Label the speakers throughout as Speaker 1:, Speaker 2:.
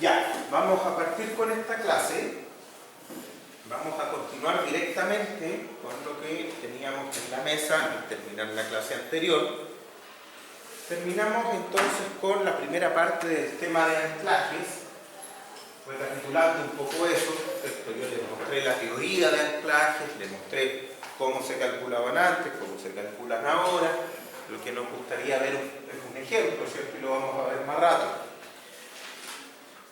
Speaker 1: Ya, vamos a partir con esta clase. Vamos a continuar directamente con lo que teníamos en la mesa al terminar la clase anterior. Terminamos entonces con la primera parte del tema de anclajes. Recapitulando un poco eso, yo les mostré la teoría de anclajes, les mostré cómo se calculaban antes, cómo se calculan ahora. Lo que nos gustaría ver es un ejemplo, ¿cierto? Y lo vamos a ver más rato.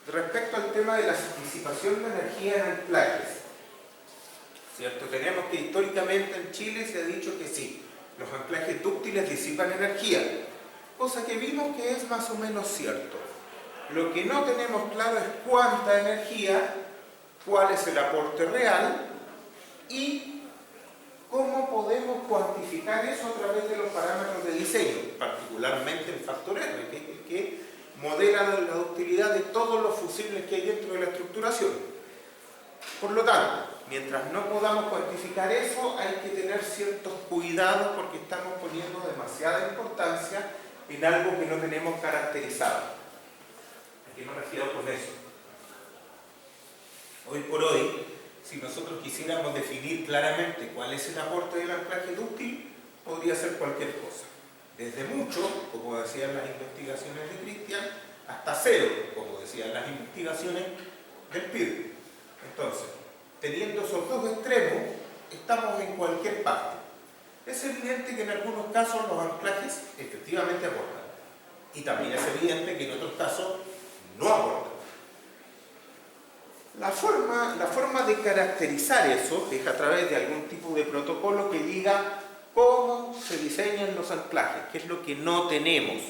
Speaker 1: Respecto al tema de la disipación de energía en anclajes, ¿cierto? Tenemos que históricamente en Chile se ha dicho que sí, los anclajes dúctiles disipan energía, cosa que vimos que es más o menos cierto. Lo que no tenemos claro es cuánta energía, cuál es el aporte real y cómo podemos cuantificar eso a través de los parámetros de diseño, particularmente el factor R, que es el que modela la ductilidad de todos los fusibles que hay dentro de la estructuración. Por lo tanto, mientras no podamos cuantificar eso, hay que tener ciertos cuidados porque estamos poniendo demasiada importancia en algo que no tenemos caracterizado. ¿A qué me refiero con eso? Hoy por hoy, si nosotros quisiéramos definir claramente cuál es el aporte del anclaje dúctil, podría ser cualquier cosa. Desde mucho, como decían las investigaciones de Christian, hasta cero, como decían las investigaciones del PIR. Entonces, teniendo esos dos extremos, estamos en cualquier parte. Es evidente que en algunos casos los anclajes efectivamente aportan. Y también es evidente que en otros casos no aportan. La forma de caracterizar eso es a través de algún tipo de protocolo que diga cómo se diseñan los anclajes, qué es lo que no tenemos.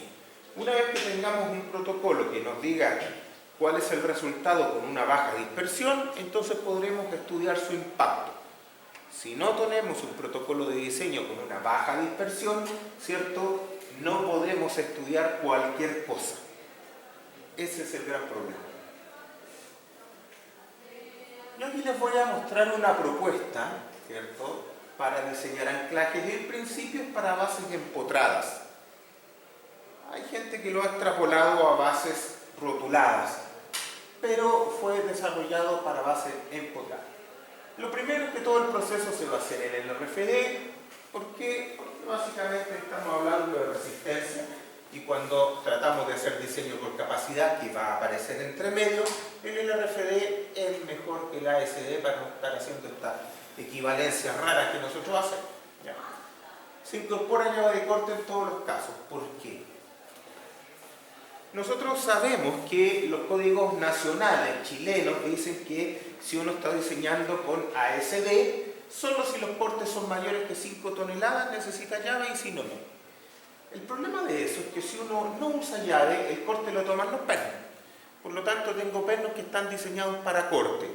Speaker 1: Una vez que tengamos un protocolo que nos diga cuál es el resultado con una baja dispersión, entonces podremos estudiar su impacto. Si no tenemos un protocolo de diseño con una baja dispersión, ¿cierto? No podemos estudiar cualquier cosa. Ese es el gran problema. Yo aquí les voy a mostrar una propuesta, ¿cierto?, para diseñar anclajes. En principio es para bases empotradas. Hay gente que lo ha extrapolado a bases rotuladas, pero fue desarrollado para bases empotradas. Lo primero es que todo el proceso se va a hacer en el RFD. ¿Por qué? Porque básicamente estamos hablando de resistencia y cuando tratamos de hacer diseño por capacidad, que va a aparecer entre medio, el LRFD es mejor que el ASD para no estar haciendo estas equivalencias raras que nosotros hacemos. ¿Ya? Se incorpora llave de corte en todos los casos. ¿Por qué? Nosotros sabemos que los códigos nacionales chilenos dicen que si uno está diseñando con ASD, solo si los cortes son mayores que 5 toneladas necesita llave y si no, no. El problema de eso es que si uno no usa llave, el corte lo toman los pernos. Por lo tanto, tengo pernos que están diseñados para corte.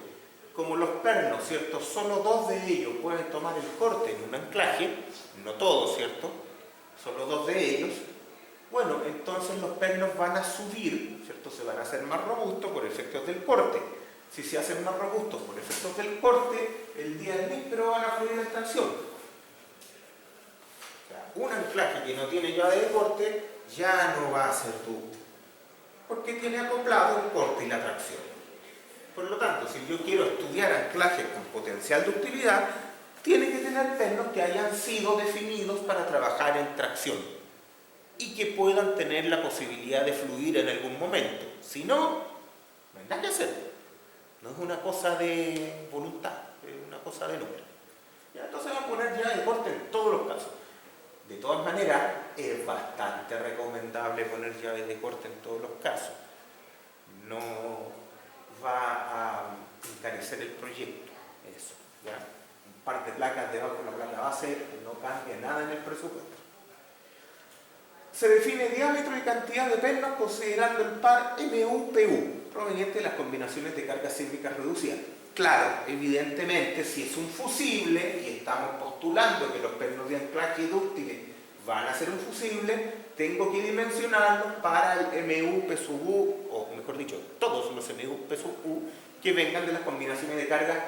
Speaker 1: Como los pernos, ¿cierto?, solo 2 de ellos pueden tomar el corte en un anclaje, no todos, ¿cierto?, solo 2 de ellos. Bueno, entonces los pernos van a subir, ¿cierto?, se van a hacer más robustos por efectos del corte. Si se hacen más robustos por efectos del corte, el día del níspero van a fluir en tracción. Un anclaje que no tiene llave de corte ya no va a ser dúctil, porque tiene acoplado el corte y la tracción. Por lo tanto, si yo quiero estudiar anclajes con potencial de ductilidad, tiene que tener pernos que hayan sido definidos para trabajar en tracción y que puedan tener la posibilidad de fluir en algún momento. Si no, no hay nada que hacer. No es una cosa de voluntad, es una cosa de número. Entonces van a poner llave de corte en todos los casos. De todas maneras, es bastante recomendable poner llaves de corte en todos los casos. No va a encarecer el proyecto, eso, ¿ya? Un par de placas debajo de la placa base no cambia nada en el presupuesto. Se define diámetro y cantidad de pernos considerando el par MU-PU, proveniente de las combinaciones de cargas sísmicas reducidas. Claro, evidentemente, si es un fusible y estamos postulando que los pernos de anclaje dúctiles van a ser un fusible, tengo que dimensionarlos para el MU, P sub U, o mejor dicho, todos los MU, P sub U, que vengan de las combinaciones de cargas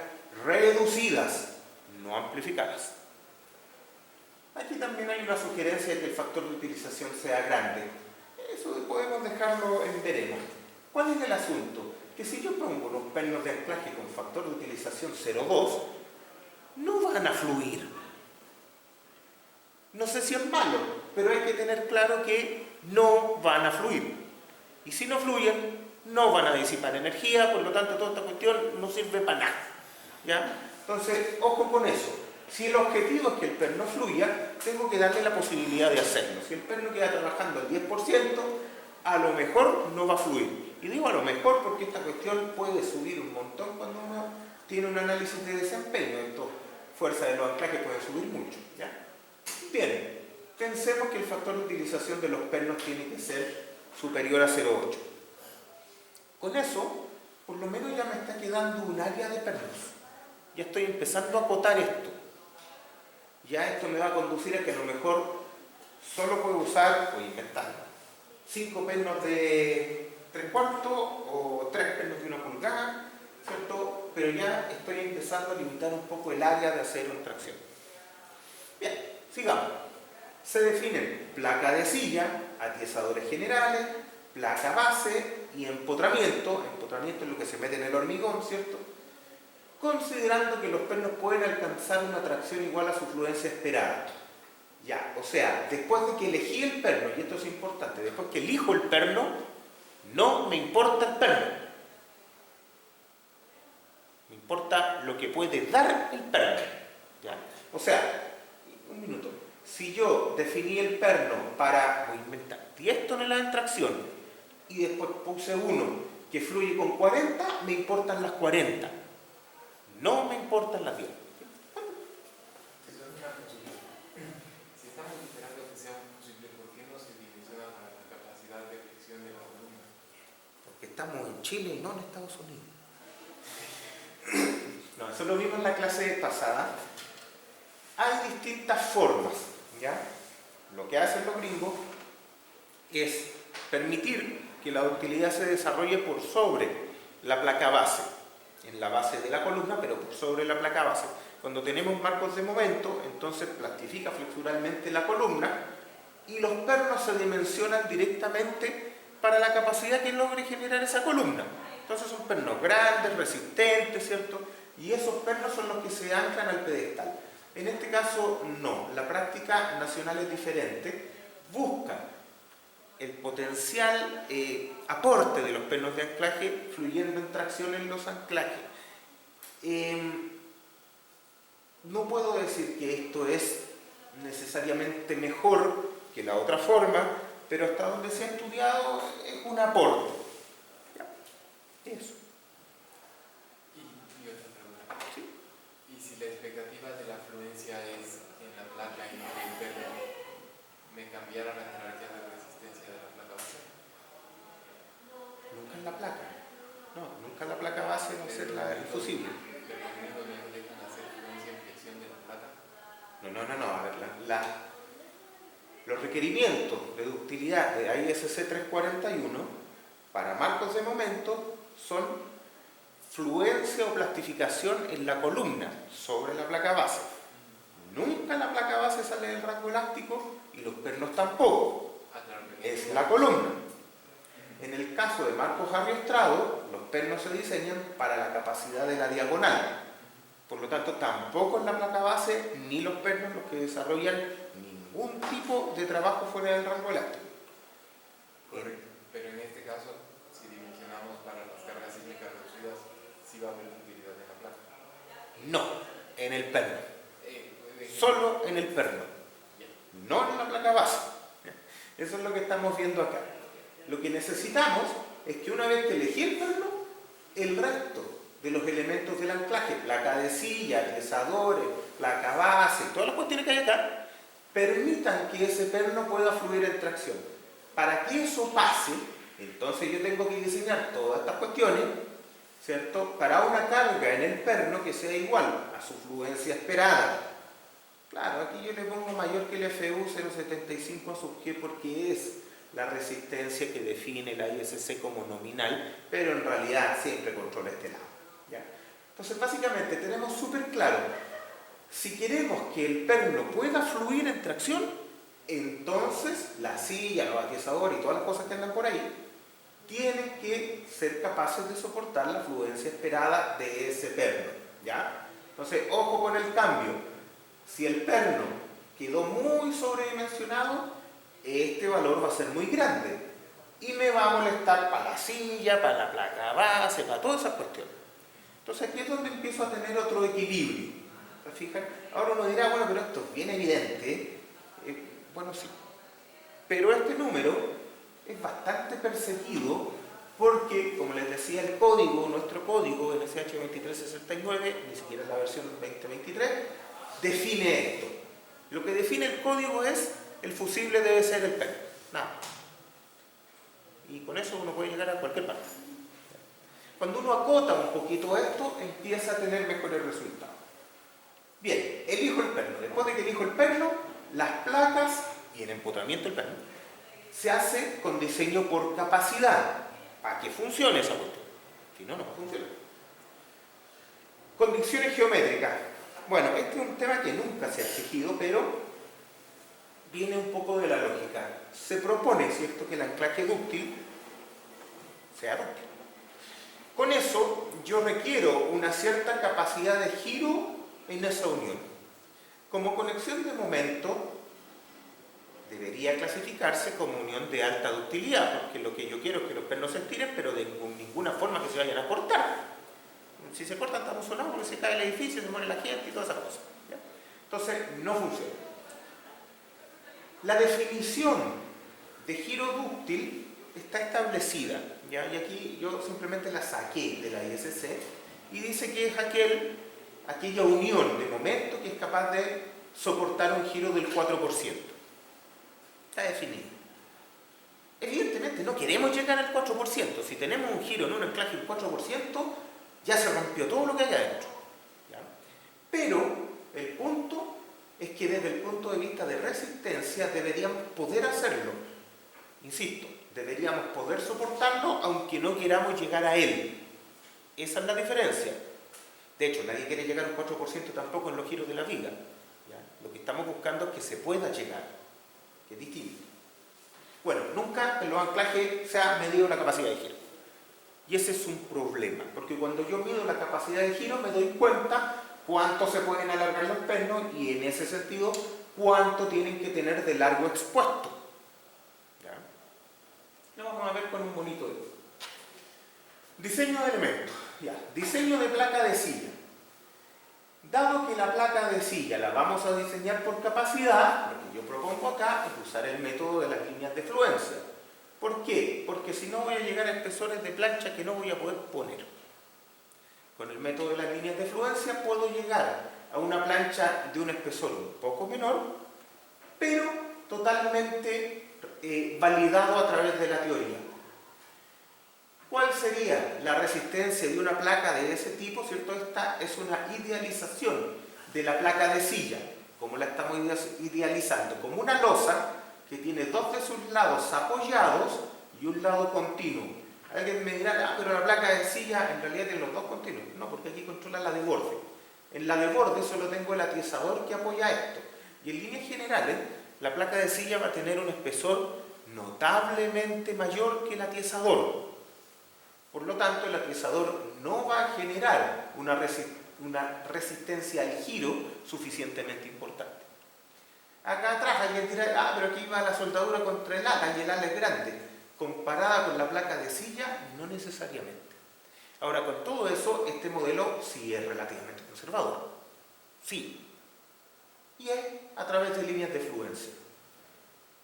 Speaker 1: reducidas, no amplificadas. Aquí también hay una sugerencia de que el factor de utilización sea grande. Eso podemos dejarlo en veremos. ¿Cuál ¿Cuál es el asunto? Que si yo pongo los pernos de anclaje con factor de utilización 0,2, no van a fluir. No sé si es malo, pero hay que tener claro que no van a fluir. Y si no fluyen, no van a disipar energía, por lo tanto toda esta cuestión no sirve para nada. ¿Ya? Entonces, ojo con eso. Si el objetivo es que el perno fluya, tengo que darle la posibilidad de hacerlo. Si el perno queda trabajando al 10%, a lo mejor no va a fluir. Y digo a lo mejor porque esta cuestión puede subir un montón cuando uno tiene un análisis de desempeño. Entonces, fuerza de los anclajes puede subir mucho. ¿Ya? Bien, pensemos que el factor de utilización de los pernos tiene que ser superior a 0,8. Con eso, por lo menos ya me está quedando un área de pernos. Ya estoy empezando a acotar esto. Ya esto me va a conducir a que a lo mejor solo puedo usar, voy a inventar, 5 pernos de 3/4 o 3 pernos de 1 pulgada, ¿cierto? Pero ya estoy empezando a limitar un poco el área de acero en tracción. Bien, sigamos. Se definen placa de silla, atiesadores generales, placa base y empotramiento. Empotramiento es lo que se mete en el hormigón, ¿cierto? Considerando que los pernos pueden alcanzar una tracción igual a su fluencia esperada. Ya, o sea, después de que elegí el perno, y esto es importante, después que elijo el perno, no me importa el perno. Me importa lo que puede dar el perno. ¿Ya? O sea, un minuto. Si yo definí el perno para, voy a inventar, 10 toneladas en tracción, y después puse uno que fluye con 40, me importan las 40. No me importan las 10.
Speaker 2: Si estamos esperando que sea posible, ¿por qué no se dimensiona para la capacidad de flexión de la columna?
Speaker 1: Porque estamos en Chile y no en Estados Unidos. No, eso lo vimos en la clase pasada. Hay distintas formas, ¿ya? Lo que hacen los gringos es permitir que la ductilidad se desarrolle por sobre la placa base, en la base de la columna, pero por sobre la placa base. Cuando tenemos marcos de momento, entonces plastifica flexuralmente la columna y los pernos se dimensionan directamente para la capacidad que logre generar esa columna. Entonces son pernos grandes, resistentes, ¿cierto? Y esos pernos son los que se anclan al pedestal. En este caso, no. La práctica nacional es diferente. Busca el potencial aporte de los pernos de anclaje fluyendo en tracción en los anclajes. No puedo decir que esto es necesariamente mejor que la otra forma, pero hasta donde se ha estudiado es un aporte. ¿Ya? Eso.
Speaker 2: Y otra pregunta.
Speaker 1: ¿Sí?
Speaker 2: ¿Y si la expectativa de la fluencia es en la placa y no en el perno, me cambiara la jerarquía de resistencia de la placa base?
Speaker 1: Nunca en la placa. No, nunca la placa base va a ser la infusible.
Speaker 2: ¿Pero los gringos no dejan hacer fluencia en flexión de la placa?
Speaker 1: No. A ver, los requerimientos de ductilidad de ISC 341 para marcos de momento son fluencia o plastificación en la columna sobre la placa base. Nunca la placa base sale del rango elástico y los pernos tampoco. Es la columna. En el caso de marcos arriostrados, los pernos se diseñan para la capacidad de la diagonal. Por lo tanto, tampoco es la placa base ni los pernos los que desarrollan ningún tipo de trabajo fuera del rango elástico.
Speaker 2: Correcto. Pero en este caso, si dimensionamos para las cargas sísmicas reducidas, ¿sí va a haber utilidad en la placa?
Speaker 1: No, en el perno. Solo en el perno. No en la placa base. Eso es lo que estamos viendo acá. Lo que necesitamos es que una vez que elegí el perno, el resto de los elementos del anclaje, placa de silla, atiesadores, placa base, todas las cuestiones que hay acá, permitan que ese perno pueda fluir en tracción. Para que eso pase, entonces yo tengo que diseñar todas estas cuestiones, ¿cierto? Para una carga en el perno que sea igual a su fluencia esperada. Claro, aquí yo le pongo mayor que el FU 0.75 a sub G porque es la resistencia que define la ISC como nominal, pero en realidad siempre controla este lado. ¿Ya? Entonces, básicamente tenemos súper claro, si queremos que el perno pueda fluir en tracción, entonces la silla, los atiesadores y todas las cosas que andan por ahí tienen que ser capaces de soportar la fluencia esperada de ese perno, ¿ya? Entonces, ojo con el cambio. Si el perno quedó muy sobredimensionado, este valor va a ser muy grande y me va a molestar para la silla, para la placa base, para todas esas cuestiones. Entonces aquí es donde empiezo a tener otro equilibrio. ¿Se fijan? Ahora uno dirá, bueno, pero esto es bien evidente. Bueno, sí. Pero este número es bastante perseguido porque, como les decía, el código, nuestro código, NSH 2369, ni siquiera es la versión 2023, define esto. Lo que define el código es el fusible debe ser el perno. Nada. Y con eso uno puede llegar a cualquier parte. Cuando uno acota un poquito esto, empieza a tener mejores resultados. Bien, elijo el perno. Después de que elijo el perno, las placas y el empotramiento del perno se hace con diseño por capacidad, para que funcione esa cuestión. Si no, no va a funcionar. Condiciones geométricas. Bueno, este es un tema que nunca se ha exigido, pero viene un poco de la lógica. Se propone, ¿cierto?, que el anclaje dúctil sea dúctil. Con eso, yo requiero una cierta capacidad de giro en esa unión. Como conexión de momento, debería clasificarse como unión de alta ductilidad, porque lo que yo quiero es que los pernos se estiren, pero de ninguna forma que se vayan a cortar. Si se cortan, estamos sonados porque se cae el edificio, se muere la gente y todas esas cosas, ¿ya? Entonces, no funciona. La definición de giro dúctil está establecida, ¿ya? Y aquí yo simplemente la saqué de la ISC y dice que es aquella unión de momento que es capaz de soportar un giro del 4%. Está definido. Evidentemente no queremos llegar al 4%. Si tenemos un giro en un anclaje del 4%, ya se rompió todo lo que hay adentro, ¿ya? Pero el punto es que desde el punto de vista de resistencia deberíamos poder hacerlo. Insisto, deberíamos poder soportarlo aunque no queramos llegar a él. Esa es la diferencia. De hecho, nadie quiere llegar a un 4% tampoco en los giros de la viga, ¿ya? Lo que estamos buscando es que se pueda llegar, que es distinto. Bueno, nunca en los anclajes se ha medido la capacidad de giro. Y ese es un problema, porque cuando yo mido la capacidad de giro me doy cuenta cuánto se pueden alargar los pernos y en ese sentido cuánto tienen que tener de largo expuesto. ¿Ya? Lo vamos a ver con un bonito dedo. Diseño de elementos. Ya. Diseño de placa de silla. Dado que la placa de silla la vamos a diseñar por capacidad, lo que yo propongo acá es usar el método de las líneas de fluencia. ¿Por qué? Porque si no voy a llegar a espesores de plancha que no voy a poder poner. Con el método de las líneas de fluencia puedo llegar a una plancha de un espesor un poco menor, pero totalmente validado a través de la teoría. ¿Cuál sería la resistencia de una placa de ese tipo? ¿Cierto? Esta es una idealización de la placa de silla. ¿Cómo la estamos idealizando? Como una losa que tiene dos de sus lados apoyados y un lado continuo. Alguien me dirá, pero la placa de silla en realidad tiene los dos continuos. No, porque aquí controla la de borde. En la de borde solo tengo el atiesador que apoya esto. Y en líneas generales, la placa de silla va a tener un espesor notablemente mayor que el atiesador. Por lo tanto, el atiesador no va a generar una resistencia al giro suficientemente importante. Acá atrás alguien dirá, pero aquí va la soldadura contra el ala y el ala es grande. Comparada con la placa de silla, no necesariamente. Ahora, con todo eso, este modelo sí es relativamente conservador. Sí. Y es a través de líneas de fluencia.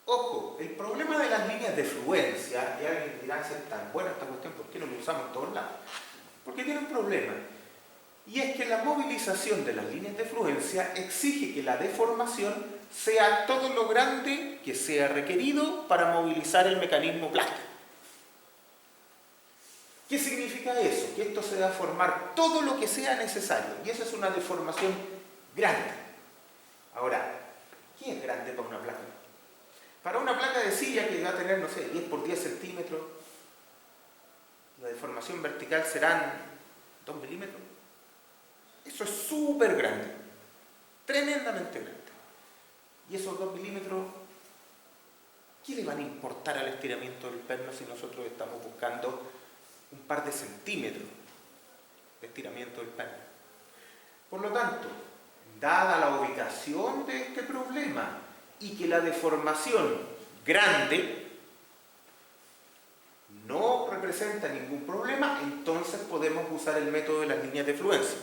Speaker 1: Ojo, el problema de las líneas de fluencia, y alguien dirá, es tan buena esta cuestión, ¿por qué no lo usamos en todos lados? Porque tiene un problema. Y es que la movilización de las líneas de fluencia exige que la deformación sea todo lo grande que sea requerido para movilizar el mecanismo plástico. ¿Qué significa eso? Que esto se va a formar todo lo que sea necesario. Y esa es una deformación grande. Ahora, ¿qué es grande para una placa? Para una placa de silla que va a tener, no sé, 10 por 10 centímetros, la deformación vertical serán 2 milímetros. Eso es súper grande, tremendamente grande. Y esos 2 milímetros ¿qué le van a importar al estiramiento del perno si nosotros estamos buscando un par de centímetros de estiramiento del perno? Por lo tanto, dada la ubicación de este problema y que la deformación grande no representa ningún problema, entonces podemos usar el método de las líneas de fluencia.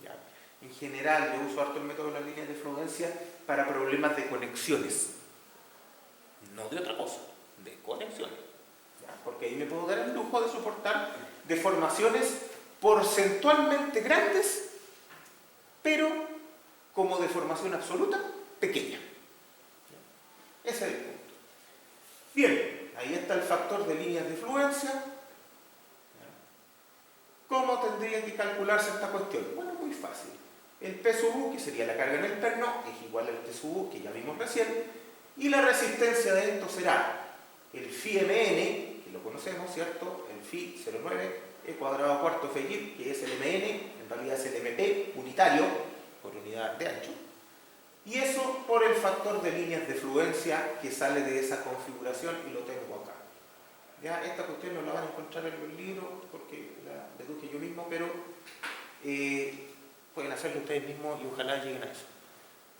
Speaker 1: ¿Ya? En general, yo uso harto el método de las líneas de fluencia para problemas de conexiones, no de otra cosa, de conexiones. ¿Ya? Porque ahí me puedo dar el lujo de soportar deformaciones porcentualmente grandes, pero como deformación absoluta, pequeña. ¿Ya? Ese es el punto. Bien, ahí está el factor de líneas de fluencia. ¿Cómo tendría que calcularse esta cuestión? Bueno, muy fácil. El P sub U, que sería la carga en el perno, es igual al T sub U, que ya vimos recién, y la resistencia de esto será el phi mn, que lo conocemos, ¿cierto? El phi 0,9 e cuadrado cuarto Fegir, que es el mn, en realidad es el mp unitario, por unidad de ancho, y eso por el factor de líneas de fluencia que sale de esa configuración, y lo tengo acá. Ya esta cuestión no la van a encontrar en el libro porque la deduje yo mismo, pero pueden hacerlo ustedes mismos y ojalá lleguen a eso.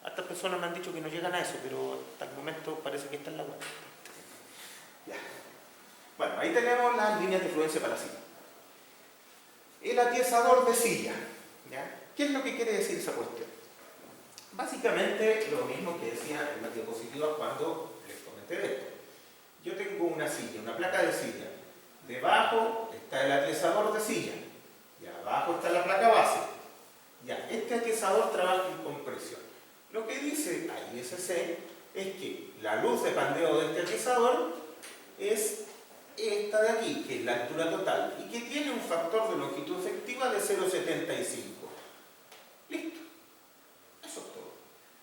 Speaker 1: Estas personas me han dicho que no llegan a eso, pero hasta el momento parece que está en la web. Ya. Bueno, ahí tenemos las líneas de fluencia para la silla. El atiesador de silla. ¿Ya? ¿Qué es lo que quiere decir esa cuestión? Básicamente lo mismo que decía en las diapositivas cuando les comenté de esto. Yo tengo una silla, una placa de silla. Debajo está el atiesador de silla. Y abajo está la placa base. Ya, este atiesador trabaja en compresión. Lo que dice la ISC es que la luz de pandeo de este atiesador es esta de aquí, que es la altura total, y que tiene un factor de longitud efectiva de 0,75. Listo. Eso es todo.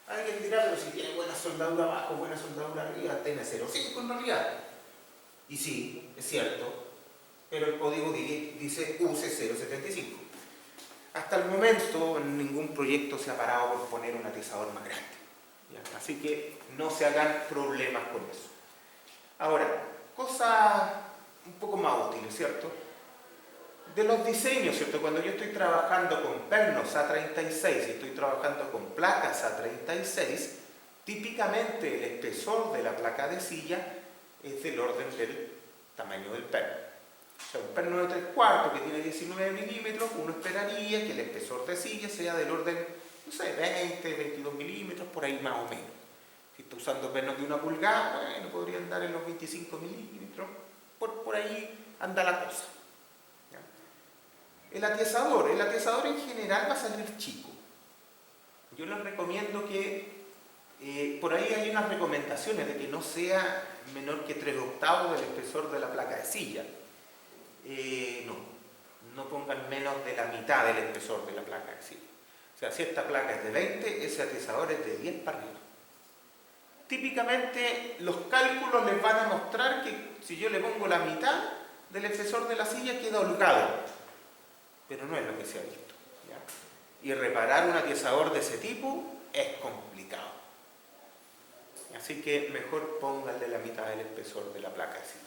Speaker 1: Alguien dirá, pero si tiene buena soldadura abajo, buena soldadura arriba, tiene 0,5 en realidad. Y sí, es cierto, pero el código dice use 0,75. Hasta el momento ningún proyecto se ha parado por poner un atiesador más grande. ¿Ya? Así que no se hagan problemas con eso. Ahora, cosas un poco más útiles, ¿cierto? De los diseños, ¿cierto? Cuando yo estoy trabajando con pernos A36 y estoy trabajando con placas A36, típicamente el espesor de la placa de silla es del orden del tamaño del perno. O sea, un perno de 3/4 que tiene 19 milímetros, uno esperaría que el espesor de silla sea del orden, no sé, 20, 22 milímetros, por ahí más o menos. Si está usando pernos de 1 pulgada, bueno, podría andar en los 25 milímetros, por ahí anda la cosa. El atiesador en general va a salir chico. Yo les recomiendo que, por ahí hay unas recomendaciones de que no sea menor que 3/8 del espesor de la placa de silla. No pongan menos de la mitad del espesor de la placa de silla. O sea, si esta placa es de 20, ese atiesador es de 10 para arriba. Típicamente los cálculos les van a mostrar que si yo le pongo la mitad del espesor de la silla queda holgado, pero no es lo que se ha visto. ¿Ya? Y reparar un atiesador de ese tipo es complicado. Así que mejor pónganle la mitad del espesor de la placa de silla.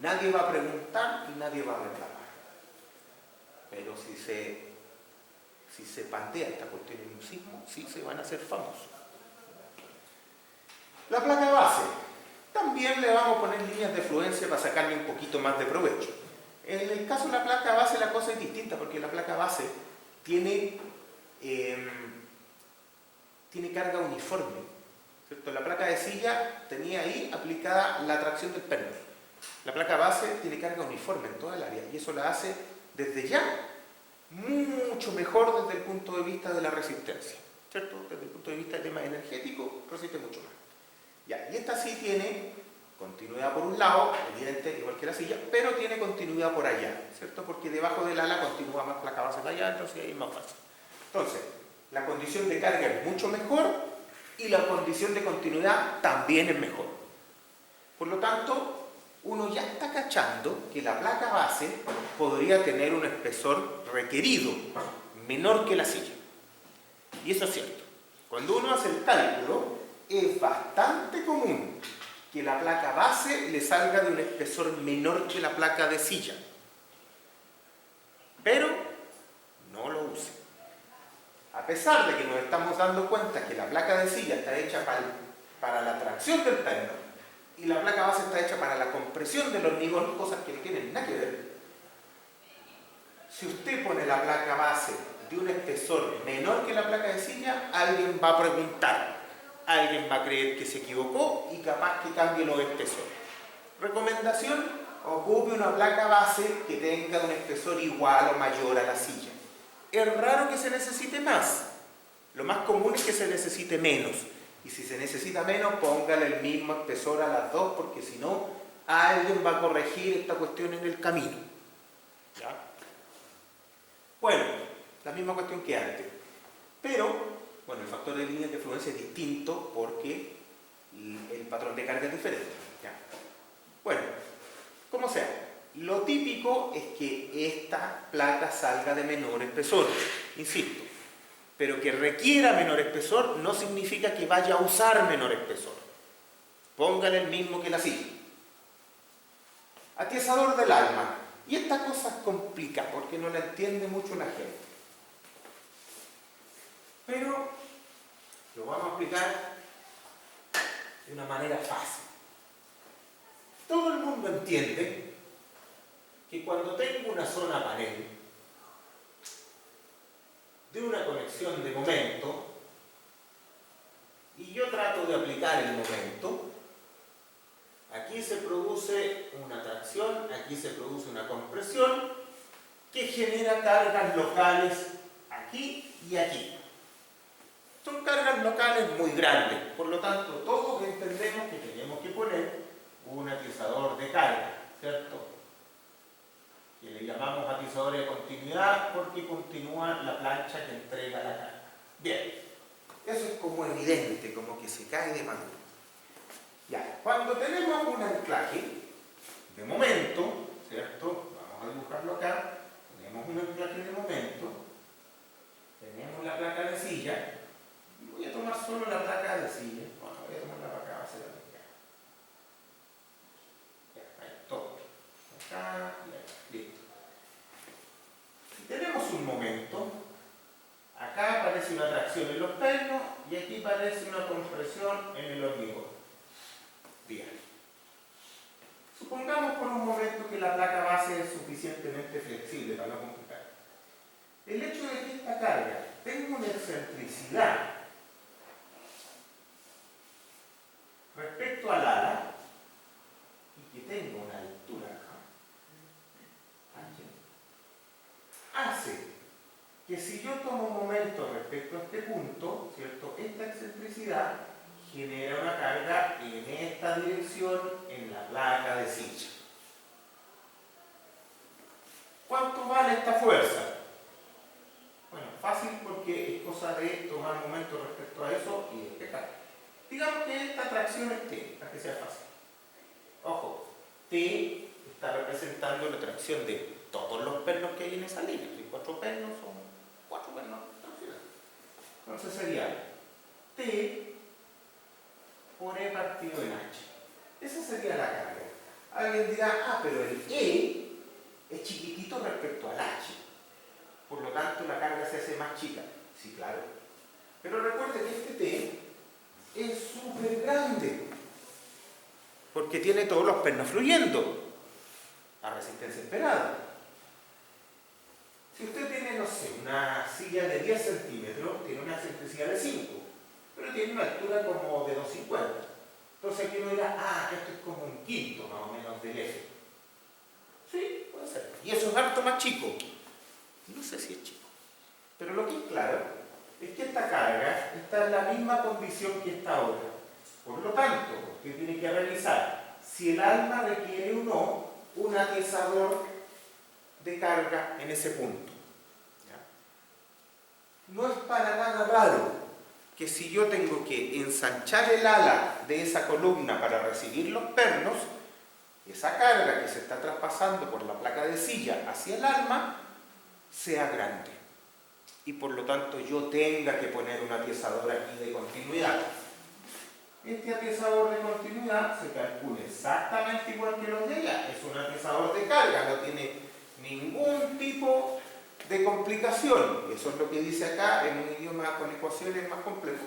Speaker 1: Nadie va a preguntar y nadie va a reclamar. Pero si se pandea esta cuestión en un sismo, sí se van a hacer famosos. La placa base. También le vamos a poner líneas de fluencia para sacarle un poquito más de provecho. En el caso de la placa base la cosa es distinta porque la placa base tiene carga uniforme, ¿cierto? La placa de silla tenía ahí aplicada la tracción del perno. La placa base tiene carga uniforme en toda el área y eso la hace desde ya mucho mejor desde el punto de vista de la resistencia, ¿cierto? Desde el punto de vista del tema energético resiste mucho más. Ya, y esta sí tiene continuidad por un lado, evidente, igual que la silla, pero tiene continuidad por allá, ¿cierto? Porque debajo del ala continúa más placa base para allá, entonces ahí es más fácil. Entonces, la condición de carga es mucho mejor y la condición de continuidad también es mejor. Por lo tanto, uno ya está cachando que la placa base podría tener un espesor requerido menor que la silla. Y eso es cierto. Cuando uno hace el cálculo, es bastante común que la placa base le salga de un espesor menor que la placa de silla. Pero no lo use. A pesar de que nos estamos dando cuenta que la placa de silla está hecha para la tracción del perno y la placa base está hecha para la compresión del hormigón, cosas que no tienen nada que ver. Si usted pone la placa base de un espesor menor que la placa de silla, alguien va a preguntar, alguien va a creer que se equivocó y capaz que cambie los espesores. Recomendación: ocupe una placa base que tenga un espesor igual o mayor a la silla. Es raro que se necesite más. Lo más común es que se necesite menos. Y si se necesita menos, póngale el mismo espesor a las dos, porque si no, alguien va a corregir esta cuestión en el camino. ¿Ya? Bueno, la misma cuestión que antes. Pero, bueno, el factor de líneas de fluencia es distinto porque el patrón de carga es diferente. ¿Ya? Bueno, como sea, lo típico es que esta placa salga de menor espesor, insisto, pero que requiera menor espesor no significa que vaya a usar menor espesor. Póngale el mismo que la silla. Atiesador del alma. Y esta cosa es complicada porque no la entiende mucho la gente. Pero lo vamos a explicar de una manera fácil. Todo el mundo entiende que cuando tengo una zona panel de una conexión de momento y yo trato de aplicar el momento, aquí se produce una tracción, aquí se produce una compresión que genera cargas locales aquí y aquí. Son cargas locales muy grandes, por lo tanto todos entendemos que tenemos que poner un atizador de carga, ¿cierto? Que le llamamos atizador de continuidad porque continúa la plancha que entrega la carga. Bien, eso es como evidente, como que se cae de maduro. Ya, cuando tenemos un anclaje de momento, ¿cierto? Vamos a dibujarlo acá. Tenemos un anclaje de momento, tenemos la placa de silla. Voy a tomar solo la placa de silla. Bueno, voy a tomar la placa base también. Ya, ahí, todo. Acá y acá. Listo. Si tenemos un momento, acá aparece una tracción en los pernos y aquí aparece una compresión en el hormigón. Bien. Supongamos por un momento que la placa base es suficientemente flexible para no complicar. El hecho de que esta carga tenga una excentricidad respecto al ala y que tenga una altura acá, hace que si yo tomo un momento respecto a este punto, ¿cierto? Esta excentricidad genera una carga en esta dirección en la placa de silla. ¿Cuánto vale esta fuerza? Bueno, fácil porque es cosa de tomar momento respecto a eso y despejar. Digamos que esta tracción es T, para que sea fácil. Ojo, T está representando la tracción de todos los pernos que hay en esa línea. Si 4 pernos son 4 pernos. Entonces sería T por E partido en H. Esa sería la carga. Alguien dirá, pero el E es chiquitito respecto al H. Por lo tanto, la carga se hace más chica. Sí, claro. Pero recuerde que este T es súper grande. Porque tiene todos los pernos fluyendo a resistencia esperada. Si usted tiene, no sé, una silla de 10 centímetros, tiene una excentricidad de 5, pero tiene una altura como de 2,50. Entonces aquí uno dirá, esto es como un quinto más o menos del eje. Sí, puede ser. Y eso es harto más chico. No sé si es chico. Pero lo que es claro es que esta carga está en la misma condición que esta otra. Por lo tanto, usted tiene que revisar si el alma requiere o no un atizador de carga en ese punto. ¿Ya? No es para nada raro que si yo tengo que ensanchar el ala de esa columna para recibir los pernos, esa carga que se está traspasando por la placa de silla hacia el alma sea grande. Y por lo tanto yo tenga que poner un atizador aquí de continuidad. Este atiesador de continuidad se calcula exactamente igual que los de allá. Es un atiesador de carga, no tiene ningún tipo de complicación. Eso es lo que dice acá en un idioma con ecuaciones más complejo.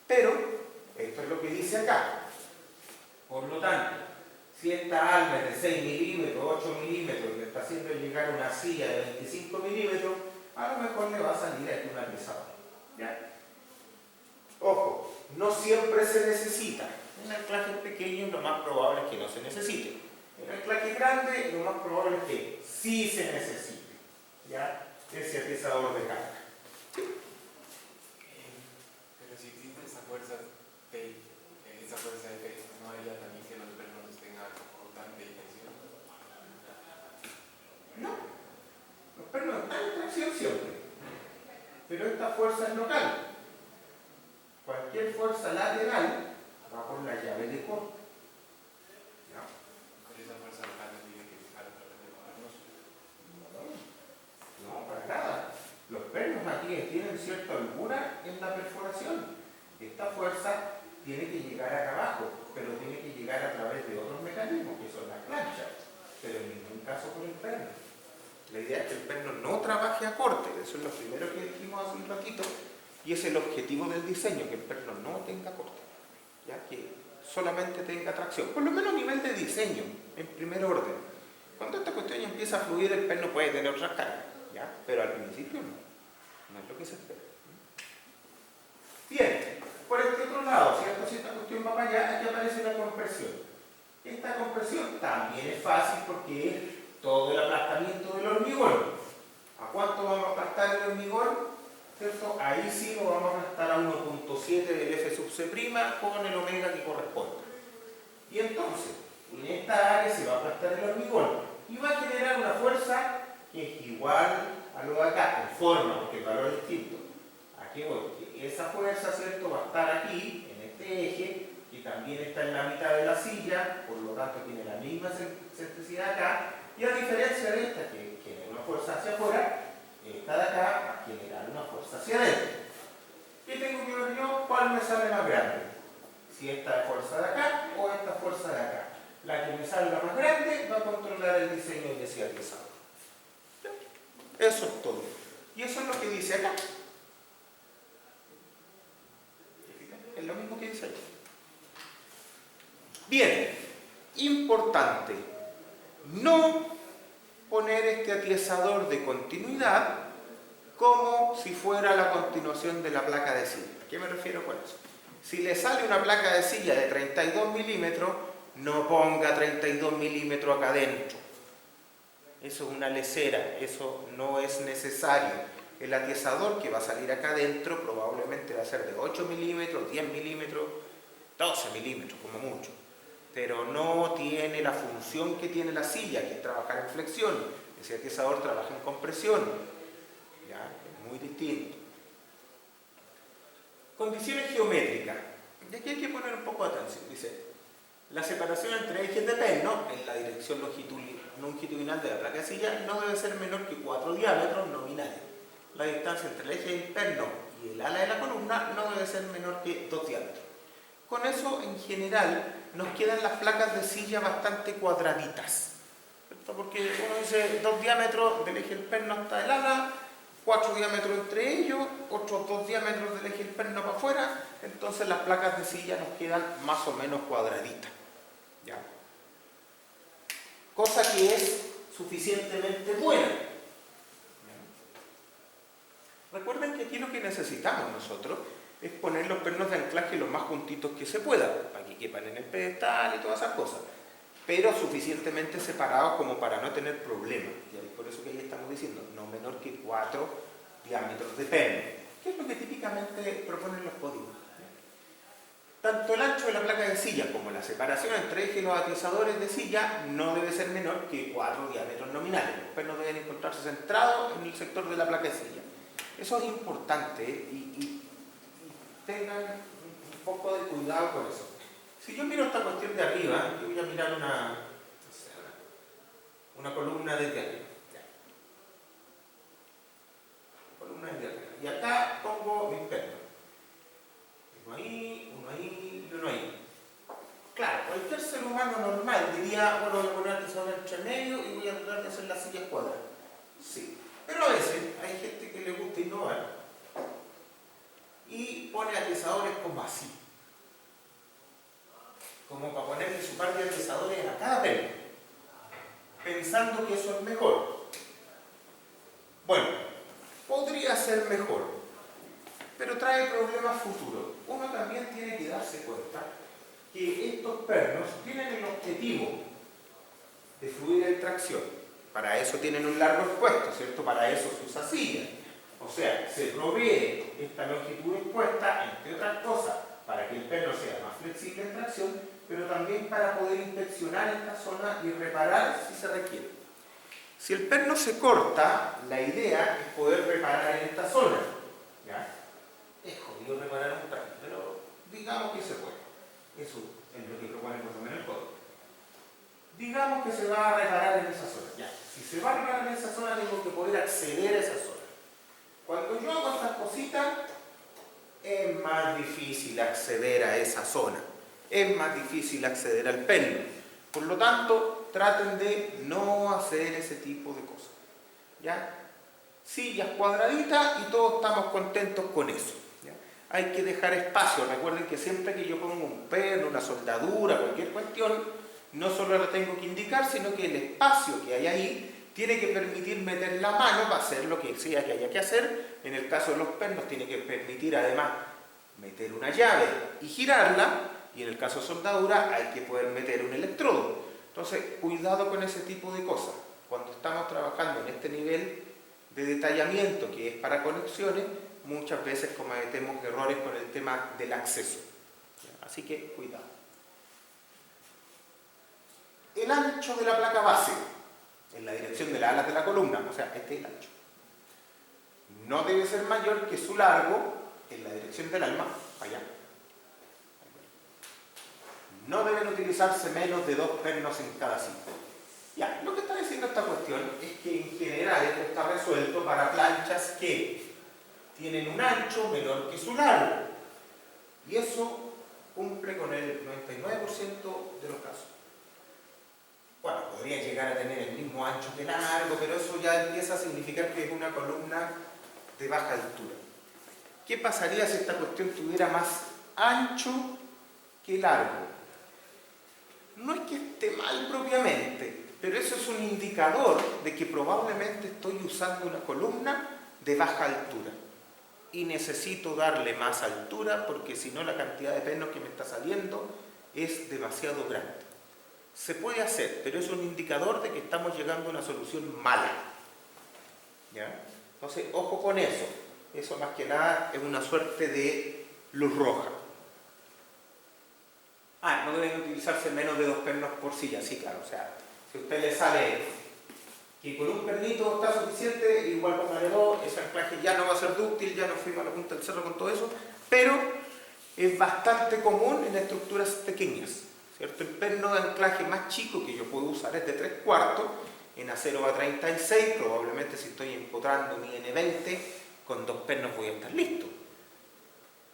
Speaker 1: Pero esto es lo que dice acá. Por lo tanto, si esta alma es de 6 milímetros, 8 milímetros, y le está haciendo llegar una silla de 25 milímetros, a lo mejor le va a salir aquí un atiesador. ¿Ya? Ojo, no siempre se necesita. En anclajes pequeños lo más probable es que no se necesite. En anclajes grandes lo más probable es que sí se necesite. ¿Ya? Ese atiesador de carga.
Speaker 2: Pero si existe esa fuerza P, esa fuerza de P, ¿no haría también que los pernos tengan constante tensión?
Speaker 1: No, los pernos están en tracción siempre. Pero esta fuerza es local. Cualquier fuerza lateral va por la llave de corte. ¿No?
Speaker 2: Con esa fuerza local no tiene que fijar a través de los pernos.
Speaker 1: No, para nada. Los pernos aquí tienen cierta holgura en la perforación. Esta fuerza tiene que llegar acá abajo, pero tiene que llegar a través de otros mecanismos, que son las planchas, pero en ningún caso por el perno. La idea es que el perno no trabaje a corte, eso es lo primero que dijimos hace un ratito, y es el objetivo del diseño, que el perno no tenga corte, ya que solamente tenga tracción, por lo menos a nivel de diseño, en primer orden. Cuando esta cuestión ya empieza a fluir, el perno puede tener otras cargas, ¿ya? Pero al principio no es lo que se espera. Bien, por este otro lado, ¿cierto? Si esta cuestión va para allá, aquí aparece la compresión. Esta compresión también es fácil porque es todo el aplastamiento del hormigón. ¿A cuánto vamos a aplastar el hormigón? ¿Cierto? Ahí sí lo vamos a aplastar a 1.7 del F sub C' con el omega que corresponde. Y entonces, en esta área se va a aplastar el hormigón y va a generar una fuerza que es igual a lo de acá, en forma, porque el valor es distinto. Aquí voy, que esa fuerza, ¿cierto?, va a estar aquí, en este eje, que también está en la mitad de la silla, por lo tanto tiene la misma excentricidad acá, y a diferencia de esta, que genera una fuerza hacia afuera, esta de acá va a generar una fuerza hacia adentro. ¿Qué tengo que ver yo? ¿Cuál me sale más grande? Si esta fuerza de acá o esta fuerza de acá. La que me salga más grande va a controlar el diseño de ese atiesador. Eso es todo. Y eso es lo que dice acá. Es lo mismo que dice ahí. Bien, importante, no poner este atiesador de continuidad como si fuera la continuación de la placa de silla. ¿A qué me refiero con eso? Si le sale una placa de silla de 32 milímetros, no ponga 32 milímetros acá adentro. Eso es una lesera, eso no es necesario. El atiesador que va a salir acá adentro probablemente va a ser de 8 milímetros, 10 milímetros, 12 milímetros como mucho. Pero no tiene la función que tiene la silla, que es trabajar en flexión. Ese atiesador trabaja en compresión. ¿Ya? Es muy distinto. Condiciones geométricas. Y aquí hay que poner un poco de atención. Dice, la separación entre ejes de perno en la dirección longitudinal de la placa de silla no debe ser menor que 4 diámetros nominales. La distancia entre el eje del perno y el ala de la columna no debe ser menor que 2 diámetros. Con eso, en general, nos quedan las placas de silla bastante cuadraditas, ¿cierto? Porque uno dice 2 diámetros del eje del perno hasta el ala, 4 diámetros entre ellos, otros 2 diámetros del eje del perno para afuera, entonces las placas de silla nos quedan más o menos cuadraditas. ¿Ya? Cosa que es suficientemente buena. Recuerden que aquí lo que necesitamos nosotros es poner los pernos de anclaje lo más juntitos que se pueda, para que quepan en el pedestal y todas esas cosas, pero suficientemente separados como para no tener problemas. Y por eso que ahí estamos diciendo, no menor que 4 diámetros de perno, que es lo que típicamente proponen los códigos. Tanto el ancho de la placa de silla como la separación entre ejes y los atiesadores de silla no debe ser menor que 4 diámetros nominales. Los pernos deben encontrarse centrados en el sector de la placa de silla. Eso es importante y tengan un poco de cuidado con eso. Si yo miro esta cuestión de arriba, yo voy a mirar una columna desde arriba. Columna desde arriba. Y acá pongo mis pernos. Uno ahí y uno ahí. tratar de hacer las sillas cuadradas. Sí. Pero a veces hay gente que le gusta innovar y pone atezadores como así. Como para ponerle su par de atezadores a cada perno, pensando que eso es mejor. Bueno, podría ser mejor, pero trae problemas futuros. Uno también tiene que darse cuenta que estos pernos tienen el objetivo de fluir en tracción. Para eso tienen un largo expuesto, ¿cierto? Para eso se usa silla. O sea, se provee esta longitud expuesta, entre otras cosas, para que el perno sea más flexible en tracción, pero también para poder inspeccionar esta zona y reparar si se requiere. Si el perno se corta, la idea es poder reparar en esta zona. ¿Ya? Es jodido reparar un perno, pero digamos que se puede. Eso es lo que propone por lo menos el código. Digamos que se va a reparar en esa zona. Ya. Si se va a reparar en esa zona, tengo que poder acceder a esa zona. Cuando yo hago estas cositas, es más difícil acceder a esa zona. Es más difícil acceder al perno. Por lo tanto, traten de no hacer ese tipo de cosas. ¿Ya? Sillas cuadraditas y todos estamos contentos con eso. ¿Ya? Hay que dejar espacio. Recuerden que siempre que yo pongo un perno, una soldadura, cualquier cuestión, no solo la tengo que indicar, sino que el espacio que hay ahí tiene que permitir meter la mano para hacer lo que sea que haya que hacer. En el caso de los pernos tiene que permitir además meter una llave y girarla, y en el caso de soldadura hay que poder meter un electrodo. Entonces, cuidado con ese tipo de cosas. Cuando estamos trabajando en este nivel de detallamiento que es para conexiones, muchas veces cometemos errores con el tema del acceso. Así que, cuidado. El ancho de la placa base, en la dirección de las alas de la columna, o sea, este es el ancho, no debe ser mayor que su largo en la dirección del alma, allá. No deben utilizarse menos de 2 pernos en cada sitio. Ya, lo que está diciendo esta cuestión es que en general esto está resuelto para planchas que tienen un ancho menor que su largo. Y eso cumple con el 99% de los casos. Bueno, podría llegar a tener el mismo ancho que largo, pero eso ya empieza a significar que es una columna de baja altura. ¿Qué pasaría si esta cuestión tuviera más ancho que largo? No es que esté mal propiamente, pero eso es un indicador de que probablemente estoy usando una columna de baja altura y necesito darle más altura porque si no la cantidad de pernos que me está saliendo es demasiado grande. Se puede hacer, pero es un indicador de que estamos llegando a una solución mala. ¿Ya? Entonces, ojo con eso. Eso más que nada es una suerte de luz roja. No deben utilizarse menos de 2 pernos por silla, sí, claro. O sea, si a usted le sale que con un pernito está suficiente, igual póngale 2, ese anclaje ya no va a ser dúctil, ya nos fuimos a la punta del cerro con todo eso, pero es bastante común en estructuras pequeñas, ¿cierto? El perno de anclaje más chico que yo puedo usar es de 3/4, en acero va 36, probablemente si estoy empotrando mi N20, con 2 pernos voy a estar listo.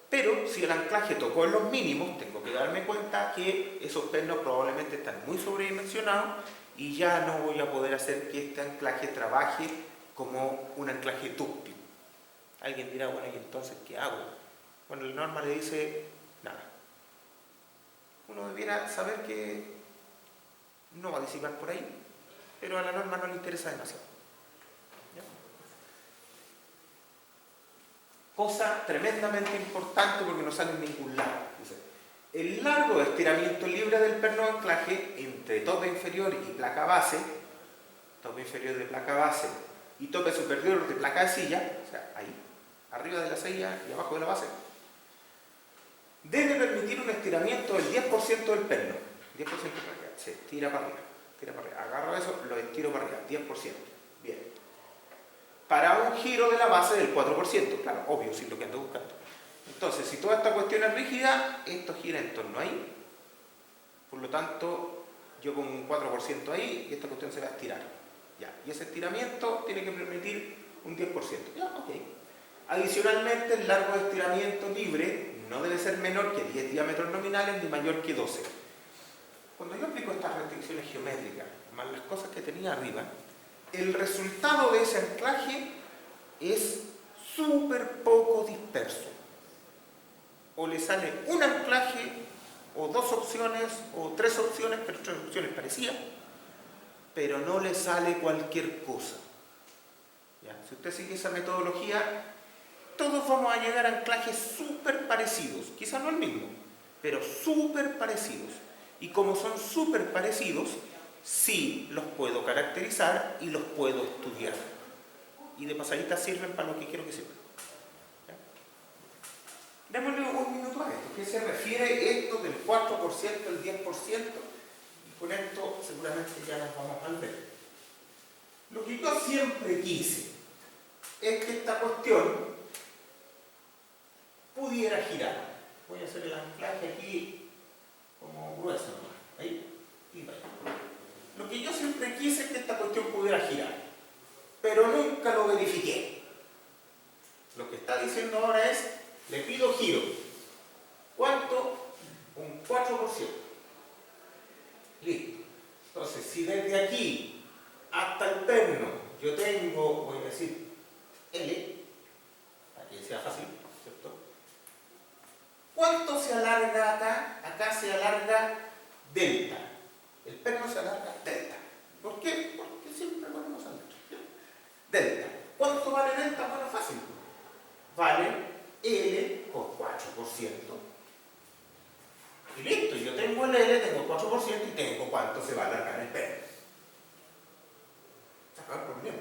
Speaker 1: Pero si el anclaje tocó en los mínimos, tengo que darme cuenta que esos pernos probablemente están muy sobredimensionados y ya no voy a poder hacer que este anclaje trabaje como un anclaje dúctil. Alguien dirá, bueno, ¿y entonces qué hago? Bueno, la norma le dice nada. Uno debiera saber que no va a disipar por ahí, pero a la norma no le interesa demasiado. ¿Ya? Cosa tremendamente importante porque no sale en ningún lado. Dice, el largo de estiramiento libre del perno de anclaje entre tope inferior y placa base, tope inferior de placa base y tope superior de placa de silla, o sea, ahí, arriba de la silla y abajo de la base, debe permitir un estiramiento del 10% del perno. 10% para arriba, se tira para arriba, agarro eso, lo estiro para arriba, 10%. Bien. Para un giro de la base del 4%, claro, obvio, si es lo que ando buscando. Entonces, si toda esta cuestión es rígida, esto gira en torno ahí. Por lo tanto, yo pongo un 4% ahí y esta cuestión se va a estirar. Ya. Y ese estiramiento tiene que permitir un 10%. Ya, ok. Adicionalmente, el largo de estiramiento libre no debe ser menor que 10 diámetros nominales ni mayor que 12. Cuando yo aplico estas restricciones geométricas, más las cosas que tenía arriba, el resultado de ese anclaje es súper poco disperso. O le sale un anclaje, o dos opciones, o tres opciones, pero tres opciones parecidas, pero no le sale cualquier cosa. ¿Ya? Si usted sigue esa metodología, todos vamos a llegar a anclajes súper parecidos, quizás no el mismo, pero súper parecidos. Y como son súper parecidos, sí los puedo caracterizar y los puedo estudiar. Y de pasadita sirven para lo que quiero que sirvan. ¿Ya? Démosle un minuto a esto. ¿Qué se refiere esto del 4%, el 10%? Y con esto seguramente ya nos vamos a ver. Lo que yo siempre quise es que esta cuestión pudiera girar. Voy a hacer el anclaje aquí como grueso nomás. Ahí y ahí. Lo que yo siempre quise es que esta cuestión pudiera girar, pero nunca lo verifiqué. Lo que está diciendo ahora es, le pido giro. ¿Cuánto? Un 4%. Listo. Entonces, si desde aquí hasta el perno yo tengo, voy a decir, L, para que sea fácil, ¿cierto? ¿Cuánto se alarga acá? Acá se alarga delta. El perno se alarga delta. ¿Por qué? Porque siempre ponemos al delta. ¿Cuánto vale delta? Bueno, fácil. Vale L por 4%. Y listo, yo tengo el L, tengo 4% y tengo cuánto se va a alargar el perno. Se acaba el problema.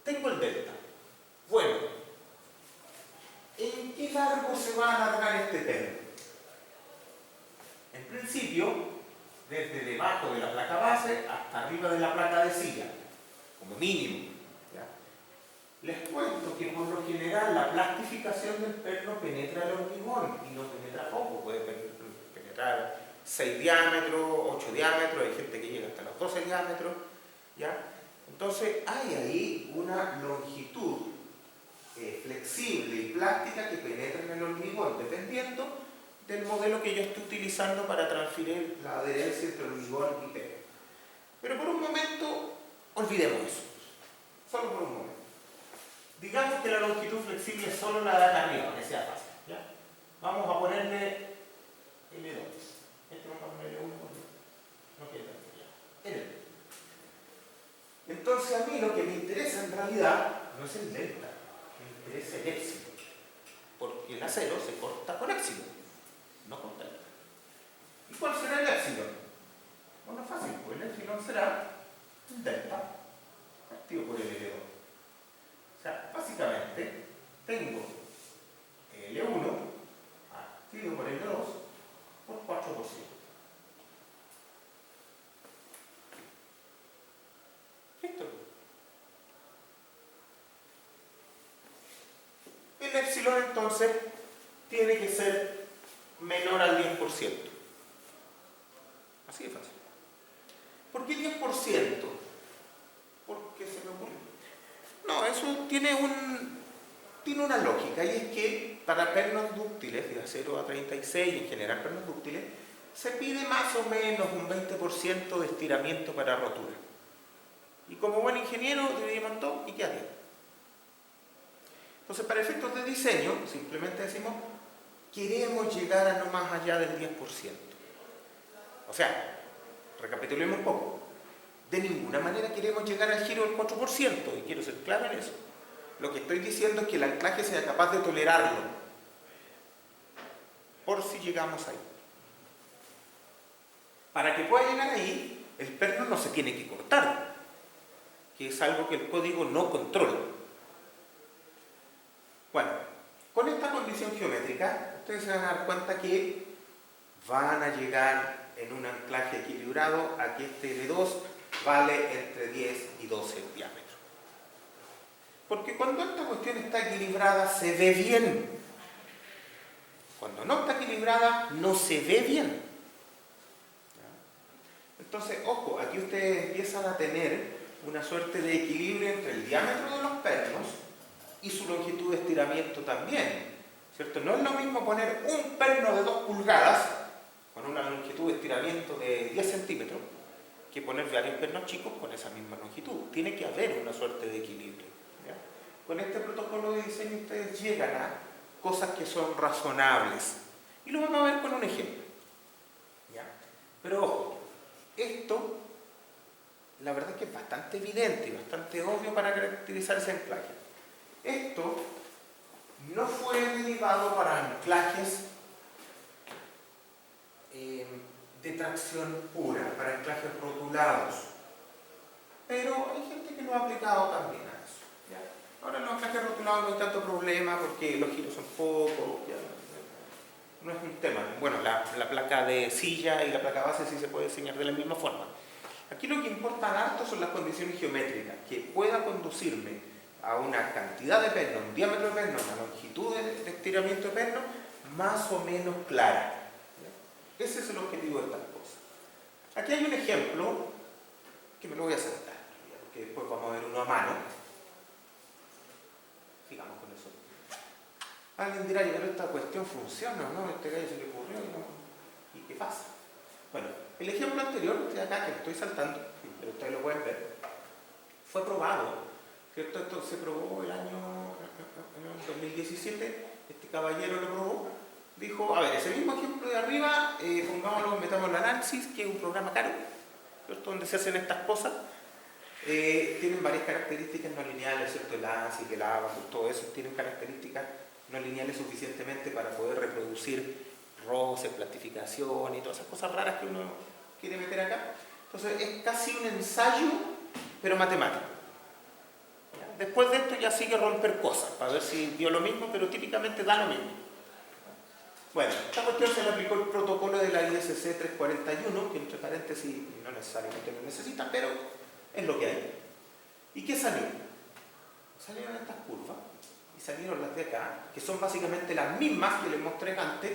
Speaker 1: Tengo el delta. Bueno, ¿en qué largo se va a alargar este perno? En principio, desde debajo de la placa base hasta arriba de la placa de silla, como mínimo. ¿Ya? Les cuento que por lo general la plastificación del perno penetra el hormigón y no penetra poco, puede penetrar 6 diámetros, 8 diámetros, hay gente que llega hasta los 12 diámetros. ¿Ya? Entonces hay ahí una longitud flexible y plástica que penetra en el hormigón, dependiendo del modelo que yo estoy utilizando para transferir la adherencia entre hormigón y perno. Pero por un momento, olvidemos eso. Solo por un momento. Digamos que la longitud flexible es solo la de acá arriba, que sea fácil. ¿Ya? Vamos a ponerle L2. Este vamos a ponerle 1 no queda tanto ya. L2. Entonces a mí lo que me interesa en realidad no es el delta, me interesa el éxito. Porque el acero se corta con éxito, no con delta. ¿Y cuál será el éxito? Bueno, fácil, pues el éxito será el delta partido por el L2. O sea, básicamente tengo L1 partido por L2 por 4%. Listo. El epsilon entonces tiene que ser menor al 10%. Así de fácil. ¿Por qué 10%? Porque se me ocurre. No, eso tiene una lógica, y es que para pernos dúctiles de acero a 36, en general pernos dúctiles, se pide más o menos un 20% de estiramiento para rotura. Y como buen ingeniero dividimos en 2 y queda bien. Entonces, para efectos de diseño, simplemente decimos, queremos llegar a no más allá del 10%. O sea, recapitulemos un poco. De ninguna manera queremos llegar al giro del 4%, y quiero ser claro en eso. Lo que estoy diciendo es que el anclaje sea capaz de tolerarlo, por si llegamos ahí. Para que pueda llegar ahí, el perno no se tiene que cortar, que es algo que el código no controla. Bueno, con esta condición geométrica, ustedes se van a dar cuenta que van a llegar en un anclaje equilibrado a que este L2 vale entre 10 y 12 diámetros. Porque cuando esta cuestión está equilibrada, se ve bien. Cuando no está equilibrada, no se ve bien. Entonces, ojo, aquí ustedes empiezan a tener una suerte de equilibrio entre el diámetro de los pernos y su longitud de estiramiento también, ¿cierto? No es lo mismo poner un perno de 2 pulgadas con una longitud de estiramiento de 10 centímetros que poner varios pernos chicos con esa misma longitud. Tiene que haber una suerte de equilibrio. ¿Ya? Con este protocolo de diseño ustedes llegan a cosas que son razonables. Y lo vamos a ver con un ejemplo. ¿Ya? Pero ojo, esto la verdad es que es bastante evidente y bastante obvio para caracterizar ese anclaje. Esto no fue derivado para anclajes de tracción pura, para anclajes rotulados. Pero hay gente que lo ha aplicado también a eso. ¿Ya? Ahora en los anclajes rotulados no hay tanto problema porque los giros son pocos, ¿ya? No es un tema. Bueno, la placa de silla y la placa base sí se puede diseñar de la misma forma. Aquí lo que importa harto son las condiciones geométricas, que pueda conducirme a una cantidad de perno, un diámetro de perno, una longitud de estiramiento de perno más o menos clara. ¿Ya? Ese es el objetivo de estas cosas. Aquí hay un ejemplo que me lo voy a saltar, porque después vamos a ver uno a mano. Sigamos con eso. Alguien dirá, pero esta cuestión funciona, ¿no? Este gallo se le ocurrió y ¿qué pasa? Bueno, el ejemplo anterior, de acá que lo estoy saltando, pero ustedes lo pueden ver, fue probado, ¿cierto? Esto se probó el año 2017, este caballero lo probó, dijo, a ver, ese mismo ejemplo de arriba, pongámoslo, metámoslo al análisis, que es un programa caro, ¿cierto? Donde se hacen estas cosas, tienen varias características no lineales, ¿cierto? El ANSYS, el Abacus, todo eso tienen características no lineales suficientemente para poder reproducir roces, plastificación y todas esas cosas raras que uno quiere meter acá. Entonces es casi un ensayo, pero matemático. ¿Ya? Después de esto ya sigue romper cosas, para ver si dio lo mismo, pero típicamente da lo mismo. Bueno, esta cuestión se le aplicó el protocolo de la ISC 341, que entre paréntesis no necesariamente lo necesita, pero es lo que hay. ¿Y qué salió? Salieron estas curvas, y salieron las de acá, que son básicamente las mismas que les mostré antes,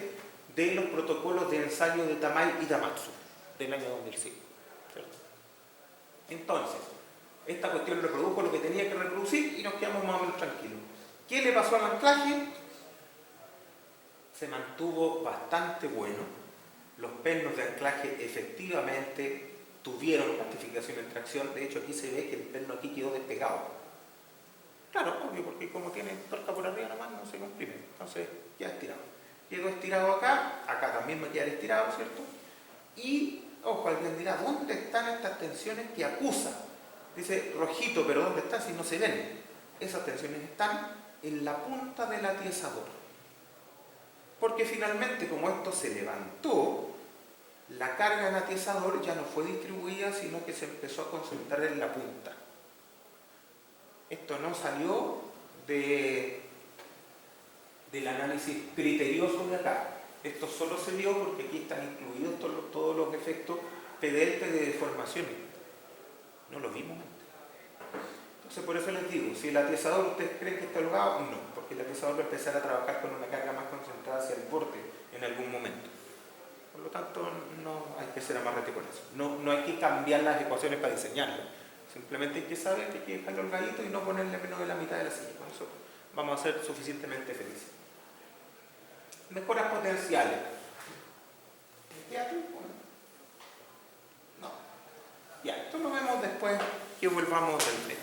Speaker 1: de los protocolos de ensayo de Tamai y Damatsu del año 2005. ¿Cierto? Entonces, esta cuestión reprodujo lo que tenía que reproducir y nos quedamos más o menos tranquilos. ¿Qué le pasó al anclaje? Se mantuvo bastante bueno. Los pernos de anclaje efectivamente tuvieron plastificación en tracción. De hecho, aquí se ve que el perno aquí quedó despegado. Claro, obvio, porque como tiene torca por arriba nomás no se comprime. Entonces, ya estirado. Quedó estirado acá, acá también me queda estirado, ¿cierto? Y, ojo, alguien dirá, ¿dónde están estas tensiones que acusa? Dice, rojito, pero ¿dónde están si no se ven? Esas tensiones están en la punta del atiesador. Porque finalmente, como esto se levantó, la carga en atiesador ya no fue distribuida, sino que se empezó a concentrar en la punta. Esto no salió del análisis criterioso de acá. Esto solo se dio porque aquí están incluidos todos los efectos pedeltes de deformaciones. No lo vimos antes. Entonces por eso les digo, si el atiesador ustedes creen que está holgado, no, porque el atiesador va a empezar a trabajar con una carga más concentrada hacia el borde en algún momento. Por lo tanto, no hay que ser amarrete con eso. No hay que cambiar las ecuaciones para diseñarlo. Simplemente hay que saber que hay que dejarlo holgadito y no ponerle menos de la mitad de la silla. Con eso vamos a ser suficientemente felices. Mejoras potenciales. No. Ya, esto lo vemos después que volvamos del pleno.